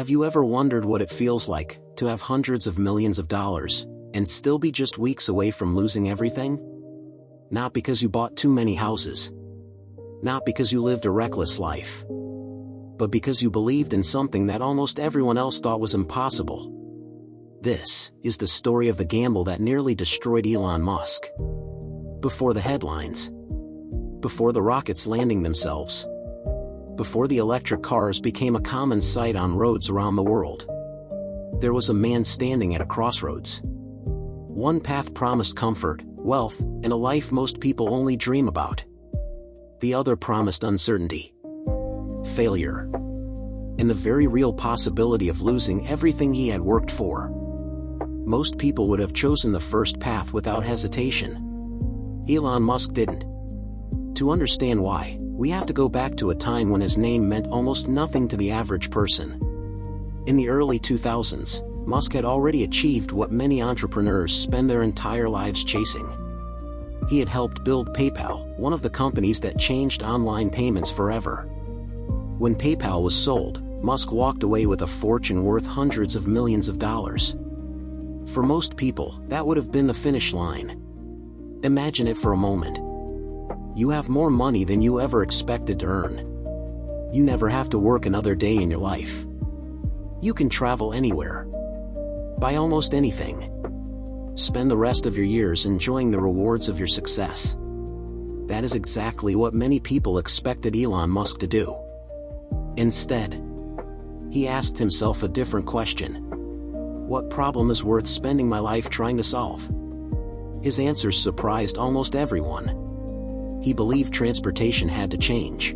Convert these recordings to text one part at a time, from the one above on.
Have you ever wondered what it feels like to have hundreds of millions of dollars and still be just weeks away from losing everything? Not because you bought too many houses. Not because you lived a reckless life. But because you believed in something that almost everyone else thought was impossible. This is the story of the gamble that nearly destroyed Elon Musk. Before the headlines. Before the rockets landing themselves. Before the electric cars became a common sight on roads around the world. There was a man standing at a crossroads. One path promised comfort, wealth, and a life most people only dream about. The other promised uncertainty, failure, and the very real possibility of losing everything he had worked for. Most people would have chosen the first path without hesitation. Elon Musk didn't. To understand why, we have to go back to a time when his name meant almost nothing to the average person. In the early 2000s, Musk had already achieved what many entrepreneurs spend their entire lives chasing. He had helped build PayPal, one of the companies that changed online payments forever. When PayPal was sold, Musk walked away with a fortune worth hundreds of millions of dollars. For most people, that would have been the finish line. Imagine it for a moment. You have more money than you ever expected to earn. You never have to work another day in your life. You can travel anywhere. Buy almost anything. Spend the rest of your years enjoying the rewards of your success. That is exactly what many people expected Elon Musk to do. Instead, he asked himself a different question. What problem is worth spending my life trying to solve? His answers surprised almost everyone. He believed transportation had to change.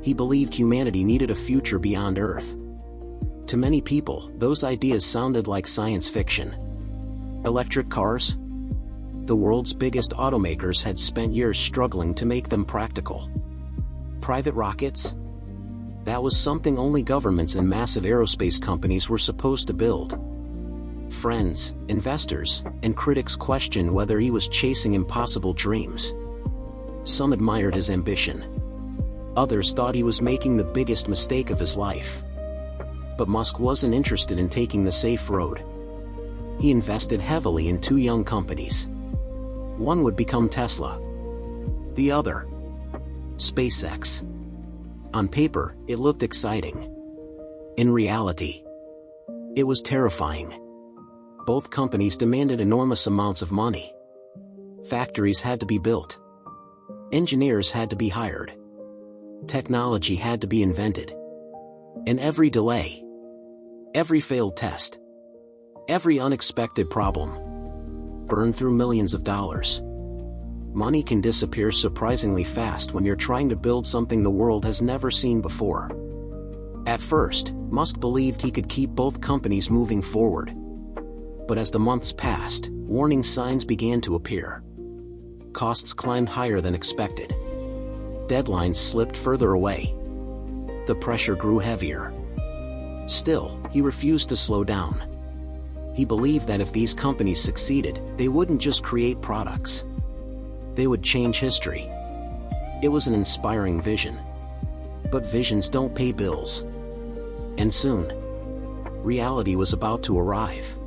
He believed humanity needed a future beyond Earth. To many people, those ideas sounded like science fiction. Electric cars? The world's biggest automakers had spent years struggling to make them practical. Private rockets? That was something only governments and massive aerospace companies were supposed to build. Friends, investors, and critics questioned whether he was chasing impossible dreams. Some admired his ambition. Others thought he was making the biggest mistake of his life. But Musk wasn't interested in taking the safe road. He invested heavily in two young companies. One would become Tesla. The other, SpaceX. On paper, it looked exciting. In reality, it was terrifying. Both companies demanded enormous amounts of money. Factories had to be built. Engineers had to be hired. Technology had to be invented. And every delay, every failed test, every unexpected problem burned through millions of dollars. Money can disappear surprisingly fast when you're trying to build something the world has never seen before. At first, Musk believed he could keep both companies moving forward. But as the months passed, warning signs began to appear. Costs climbed higher than expected. Deadlines slipped further away. The pressure grew heavier. Still, he refused to slow down. He believed that if these companies succeeded, they wouldn't just create products. They would change history. It was an inspiring vision. But visions don't pay bills. And soon, reality was about to arrive.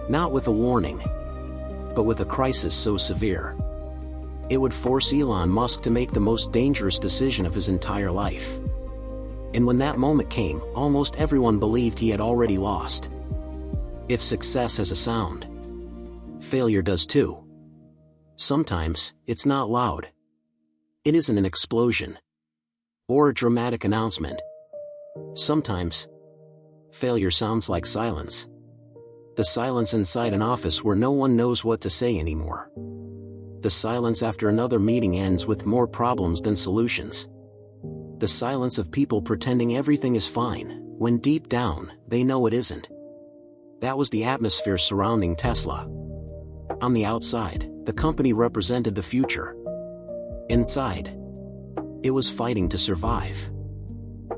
Not with a warning, but with a crisis so severe. It would force Elon Musk to make the most dangerous decision of his entire life. And when that moment came, almost everyone believed he had already lost. If success has a sound, failure does too. Sometimes, it's not loud. It isn't an explosion or a dramatic announcement. Sometimes, failure sounds like silence. The silence inside an office where no one knows what to say anymore. The silence after another meeting ends with more problems than solutions. The silence of people pretending everything is fine, when deep down, they know it isn't. That was the atmosphere surrounding Tesla. On the outside, the company represented the future. Inside, it was fighting to survive.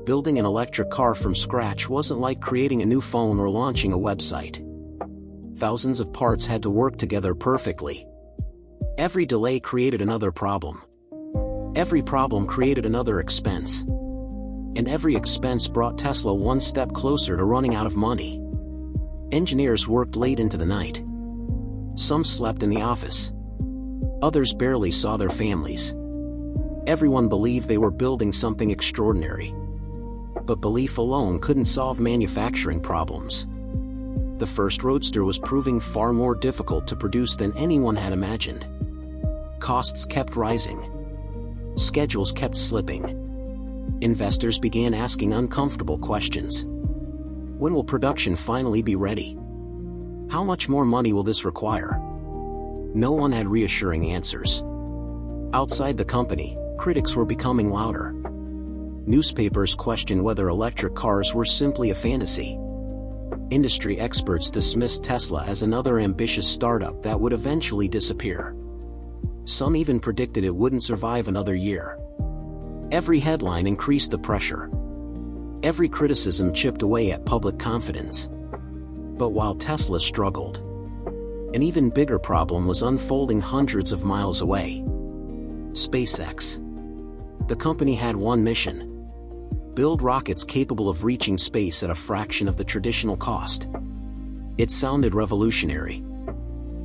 Building an electric car from scratch wasn't like creating a new phone or launching a website. Thousands of parts had to work together perfectly. Every delay created another problem. Every problem created another expense. And every expense brought Tesla one step closer to running out of money. Engineers worked late into the night. Some slept in the office. Others barely saw their families. Everyone believed they were building something extraordinary. But belief alone couldn't solve manufacturing problems. The first Roadster was proving far more difficult to produce than anyone had imagined. Costs kept rising. Schedules kept slipping. Investors began asking uncomfortable questions. When will production finally be ready? How much more money will this require? No one had reassuring answers. Outside the company, critics were becoming louder. Newspapers questioned whether electric cars were simply a fantasy. Industry experts dismissed Tesla as another ambitious startup that would eventually disappear. Some even predicted it wouldn't survive another year. Every headline increased the pressure. Every criticism chipped away at public confidence. But while Tesla struggled, an even bigger problem was unfolding hundreds of miles away. SpaceX. The company had one mission: build rockets capable of reaching space at a fraction of the traditional cost. It sounded revolutionary.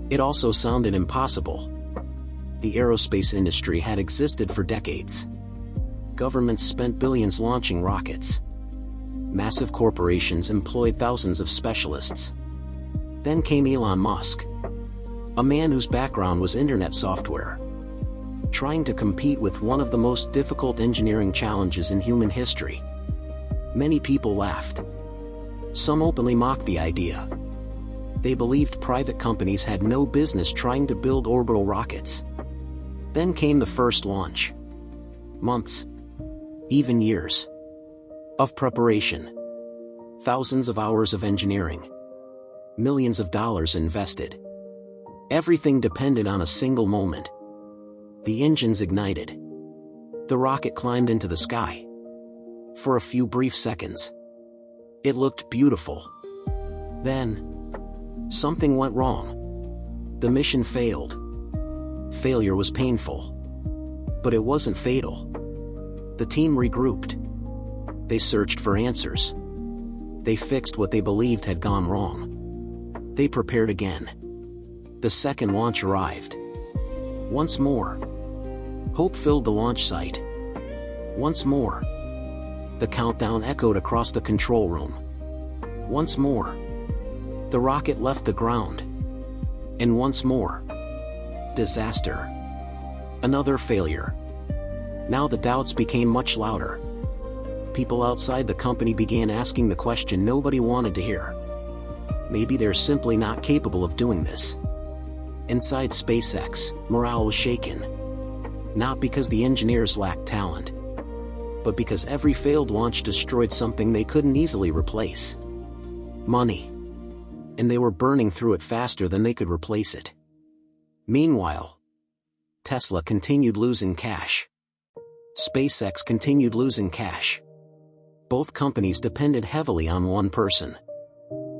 It also sounded impossible. The aerospace industry had existed for decades. Governments spent billions launching rockets. Massive corporations employed thousands of specialists. Then came Elon Musk, a man whose background was internet software, trying to compete with one of the most difficult engineering challenges in human history. Many people laughed. Some openly mocked the idea. They believed private companies had no business trying to build orbital rockets. Then came the first launch. Months, even years, of preparation. Thousands of hours of engineering. Millions of dollars invested. Everything depended on a single moment. The engines ignited. The rocket climbed into the sky. For a few brief seconds, it looked beautiful. Then, something went wrong. The mission failed. Failure was painful. But it wasn't fatal. The team regrouped. They searched for answers. They fixed what they believed had gone wrong. They prepared again. The second launch arrived. Once more. Hope filled the launch site. Once more. The countdown echoed across the control room. Once more. The rocket left the ground. And once more. Disaster. Another failure. Now the doubts became much louder. People outside the company began asking the question nobody wanted to hear. Maybe they're simply not capable of doing this. Inside SpaceX, morale was shaken. Not because the engineers lacked talent, but because every failed launch destroyed something they couldn't easily replace. Money. And they were burning through it faster than they could replace it. Meanwhile, Tesla continued losing cash. SpaceX continued losing cash. Both companies depended heavily on one person: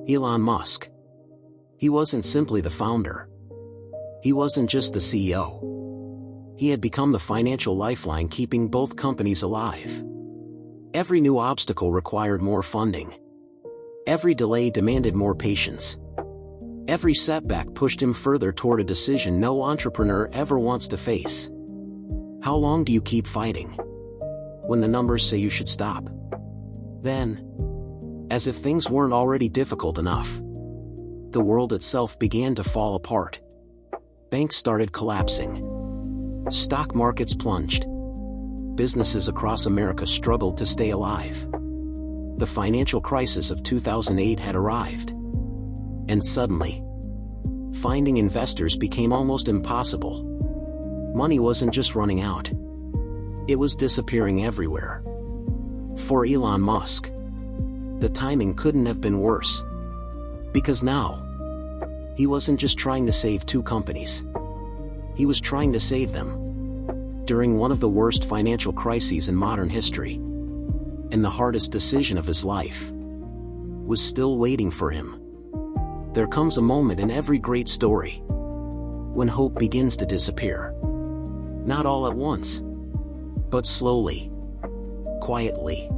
Elon Musk. He wasn't simply the founder. He wasn't just the CEO. He had become the financial lifeline keeping both companies alive. Every new obstacle required more funding. Every delay demanded more patience. Every setback pushed him further toward a decision no entrepreneur ever wants to face. How long do you keep fighting? When the numbers say you should stop. Then, as if things weren't already difficult enough, the world itself began to fall apart. Banks started collapsing. Stock markets plunged. Businesses across America struggled to stay alive. The financial crisis of 2008 had arrived. And suddenly, finding investors became almost impossible. Money wasn't just running out. It was disappearing everywhere. For Elon Musk, the timing couldn't have been worse. Because now, he wasn't just trying to save two companies. He was trying to save them. During one of the worst financial crises in modern history. And the hardest decision of his life was still waiting for him. There comes a moment in every great story when hope begins to disappear. Not all at once, but slowly, quietly.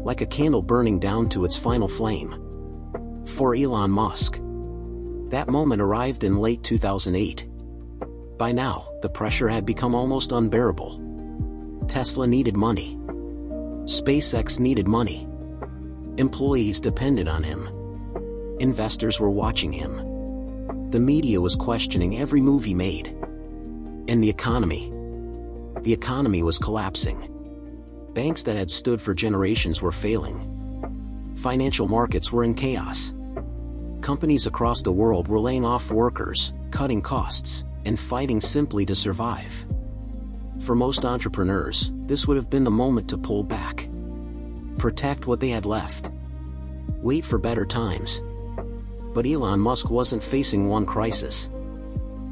like a candle burning down to its final flame. For Elon Musk, that moment arrived in late 2008. By now, the pressure had become almost unbearable. Tesla needed money. SpaceX needed money. Employees depended on him. Investors were watching him. The media was questioning every move he made. And the economy was collapsing. Banks that had stood for generations were failing. Financial markets were in chaos. Companies across the world were laying off workers, cutting costs, and fighting simply to survive. For most entrepreneurs, this would have been the moment to pull back. Protect what they had left. Wait for better times. But Elon Musk wasn't facing one crisis.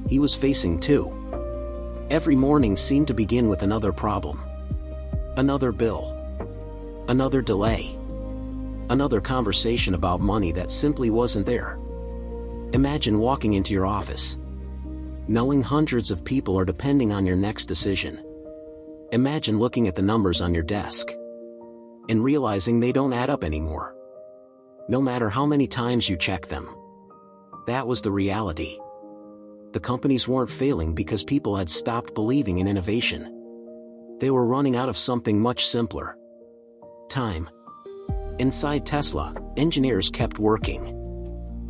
He was facing two. Every morning seemed to begin with another problem. Another bill. Another delay. Another conversation about money that simply wasn't there. Imagine walking into your office, knowing hundreds of people are depending on your next decision. Imagine looking at the numbers on your desk and realizing they don't add up anymore, no matter how many times you check them. That was the reality. The companies weren't failing because people had stopped believing in innovation. They were running out of something much simpler: time. Inside Tesla, engineers kept working.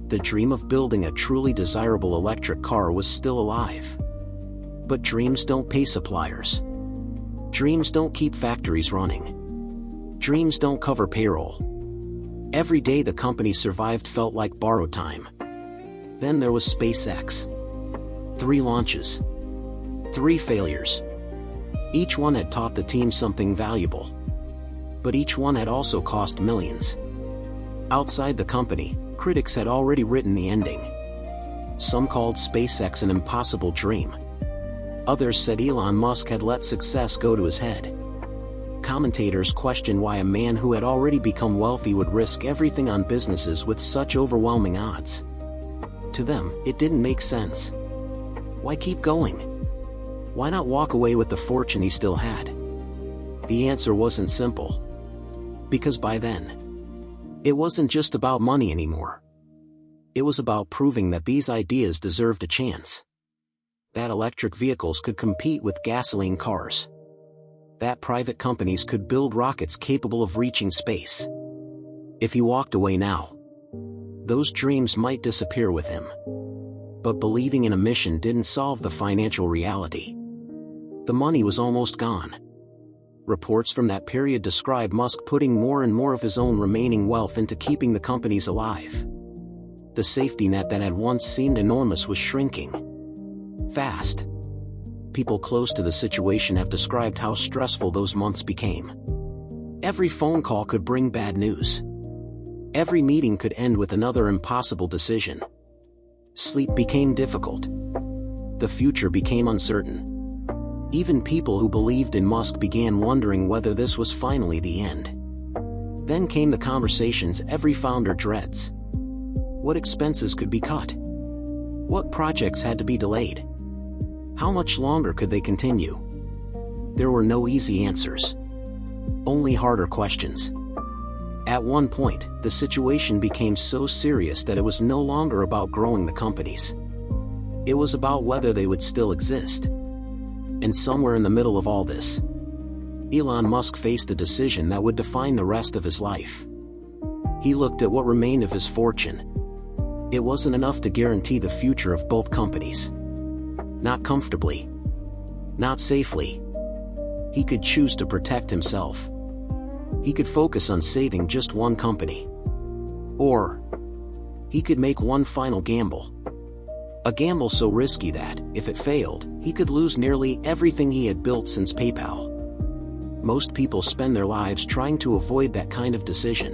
The dream of building a truly desirable electric car was still alive. But dreams don't pay suppliers. Dreams don't keep factories running. Dreams don't cover payroll. Every day the company survived felt like borrowed time. Then there was SpaceX. 3 launches. 3 failures. Each one had taught the team something valuable. But each one had also cost millions. Outside the company, critics had already written the ending. Some called SpaceX an impossible dream. Others said Elon Musk had let success go to his head. Commentators questioned why a man who had already become wealthy would risk everything on businesses with such overwhelming odds. To them, it didn't make sense. Why keep going? Why not walk away with the fortune he still had? The answer wasn't simple. Because by then, it wasn't just about money anymore. It was about proving that these ideas deserved a chance. That electric vehicles could compete with gasoline cars. That private companies could build rockets capable of reaching space. If he walked away now, those dreams might disappear with him. But believing in a mission didn't solve the financial reality. The money was almost gone. Reports from that period describe Musk putting more and more of his own remaining wealth into keeping the companies alive. The safety net that had once seemed enormous was shrinking fast. People close to the situation have described how stressful those months became. Every phone call could bring bad news. Every meeting could end with another impossible decision. Sleep became difficult. The future became uncertain. Even people who believed in Musk began wondering whether this was finally the end. Then came the conversations every founder dreads. What expenses could be cut? What projects had to be delayed? How much longer could they continue? There were no easy answers. Only harder questions. At one point, the situation became so serious that it was no longer about growing the companies. It was about whether they would still exist. And somewhere in the middle of all this, Elon Musk faced a decision that would define the rest of his life. He looked at what remained of his fortune. It wasn't enough to guarantee the future of both companies. Not comfortably. Not safely. He could choose to protect himself. He could focus on saving just one company. Or he could make one final gamble. A gamble so risky that, if it failed, he could lose nearly everything he had built since PayPal. Most people spend their lives trying to avoid that kind of decision.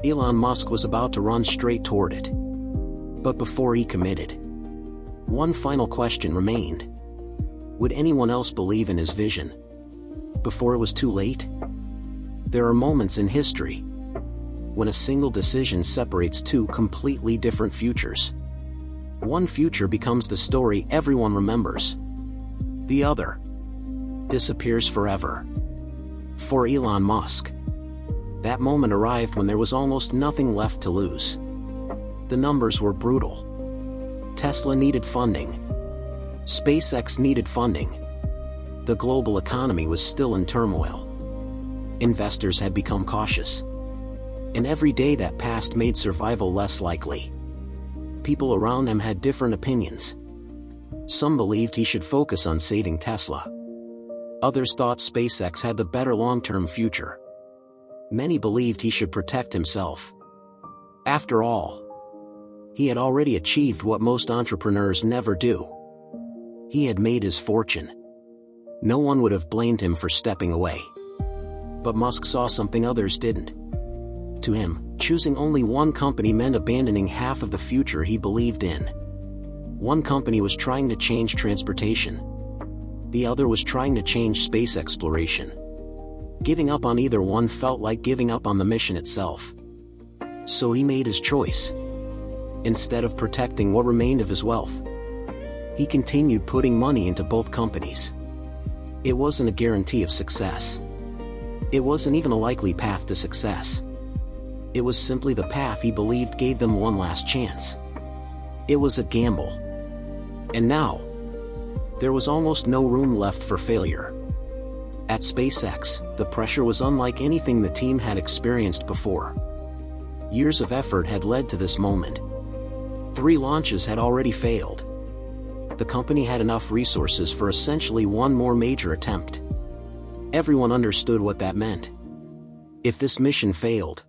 Elon Musk was about to run straight toward it. But before he committed, one final question remained. Would anyone else believe in his vision before it was too late? There are moments in history when a single decision separates two completely different futures. One future becomes the story everyone remembers. The other disappears forever. For Elon Musk, That moment arrived when there was almost nothing left to lose. The numbers were brutal. Tesla needed funding. SpaceX needed funding. The global economy was still in turmoil. Investors had become cautious. And every day that passed made survival less likely. People around him had different opinions. Some believed he should focus on saving Tesla. Others thought SpaceX had the better long-term future. Many believed he should protect himself. After all, he had already achieved what most entrepreneurs never do. He had made his fortune. No one would have blamed him for stepping away. But Musk saw something others didn't. To him, choosing only one company meant abandoning half of the future he believed in. One company was trying to change transportation. The other was trying to change space exploration. Giving up on either one felt like giving up on the mission itself. So he made his choice. Instead of protecting what remained of his wealth, he continued putting money into both companies. It wasn't a guarantee of success. It wasn't even a likely path to success. It was simply the path he believed gave them one last chance. It was a gamble. And now, there was almost no room left for failure. At SpaceX, the pressure was unlike anything the team had experienced before. Years of effort had led to this moment. 3 launches had already failed. The company had enough resources for essentially one more major attempt. Everyone understood what that meant. If this mission failed,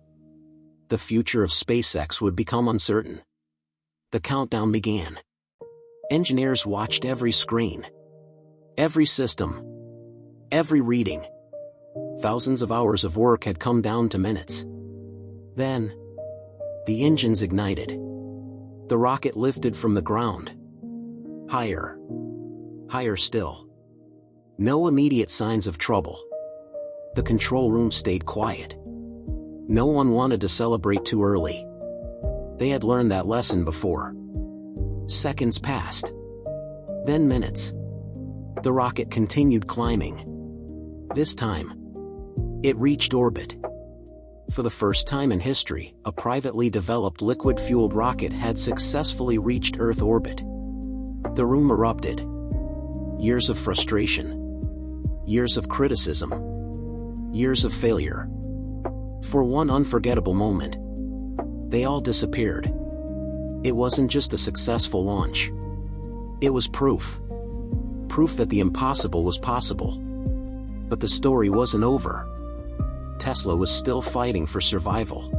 the future of SpaceX would become uncertain. The countdown began. Engineers watched every screen, every system, every reading. Thousands of hours of work had come down to minutes. Then, the engines ignited. The rocket lifted from the ground. Higher. Higher still. No immediate signs of trouble. The control room stayed quiet. No one wanted to celebrate too early. They had learned that lesson before. Seconds passed. Then minutes. The rocket continued climbing. This time, it reached orbit. For the first time in history, a privately developed liquid-fueled rocket had successfully reached Earth orbit. The room erupted. Years of frustration. Years of criticism. Years of failure. For one unforgettable moment, they all disappeared. It wasn't just a successful launch. It was proof. Proof that the impossible was possible. But the story wasn't over. Tesla was still fighting for survival.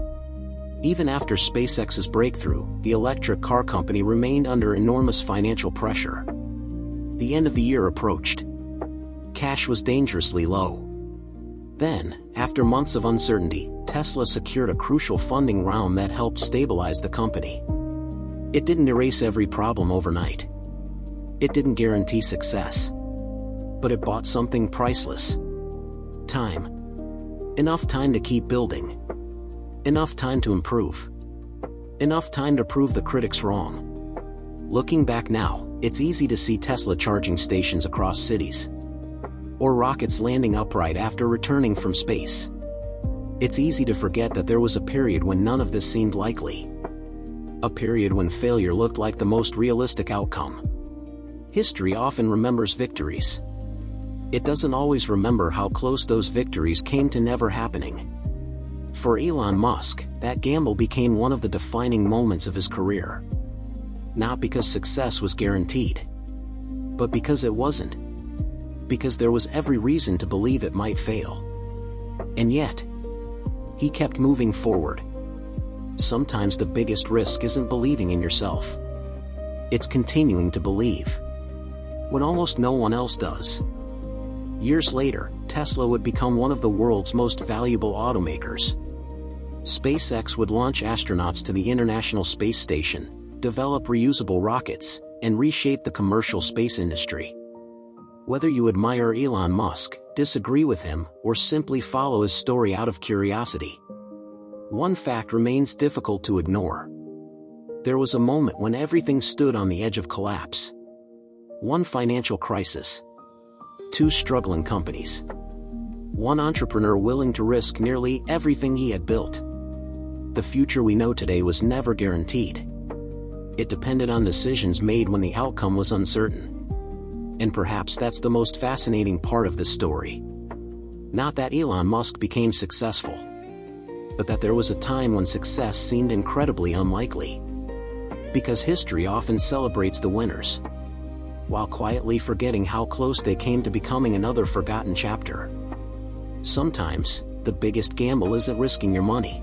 Even after SpaceX's breakthrough, the electric car company remained under enormous financial pressure. The end of the year approached. Cash was dangerously low. Then, after months of uncertainty, Tesla secured a crucial funding round that helped stabilize the company. It didn't erase every problem overnight. It didn't guarantee success. But it bought something priceless. Time. Enough time to keep building. Enough time to improve. Enough time to prove the critics wrong. Looking back now, it's easy to see Tesla charging stations across cities. Or rockets landing upright after returning from space. It's easy to forget that there was a period when none of this seemed likely. A period when failure looked like the most realistic outcome. History often remembers victories. It doesn't always remember how close those victories came to never happening. For Elon Musk, that gamble became one of the defining moments of his career. Not because success was guaranteed, but because it wasn't. Because there was every reason to believe it might fail. And yet, he kept moving forward. Sometimes the biggest risk isn't believing in yourself. It's continuing to believe when almost no one else does. Years later, Tesla would become one of the world's most valuable automakers. SpaceX would launch astronauts to the International Space Station, develop reusable rockets, and reshape the commercial space industry. Whether you admire Elon Musk, disagree with him, or simply follow his story out of curiosity, one fact remains difficult to ignore. There was a moment when everything stood on the edge of collapse. One financial crisis. 2 struggling companies. One entrepreneur willing to risk nearly everything he had built. The future we know today was never guaranteed. It depended on decisions made when the outcome was uncertain. And perhaps that's the most fascinating part of this story. Not that Elon Musk became successful, but that there was a time when success seemed incredibly unlikely. Because history often celebrates the winners, while quietly forgetting how close they came to becoming another forgotten chapter. Sometimes, the biggest gamble isn't risking your money.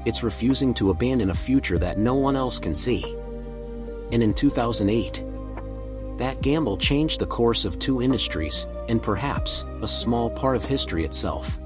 It's refusing to abandon a future that no one else can see. And in 2008, that gamble changed the course of two industries, and perhaps, a small part of history itself.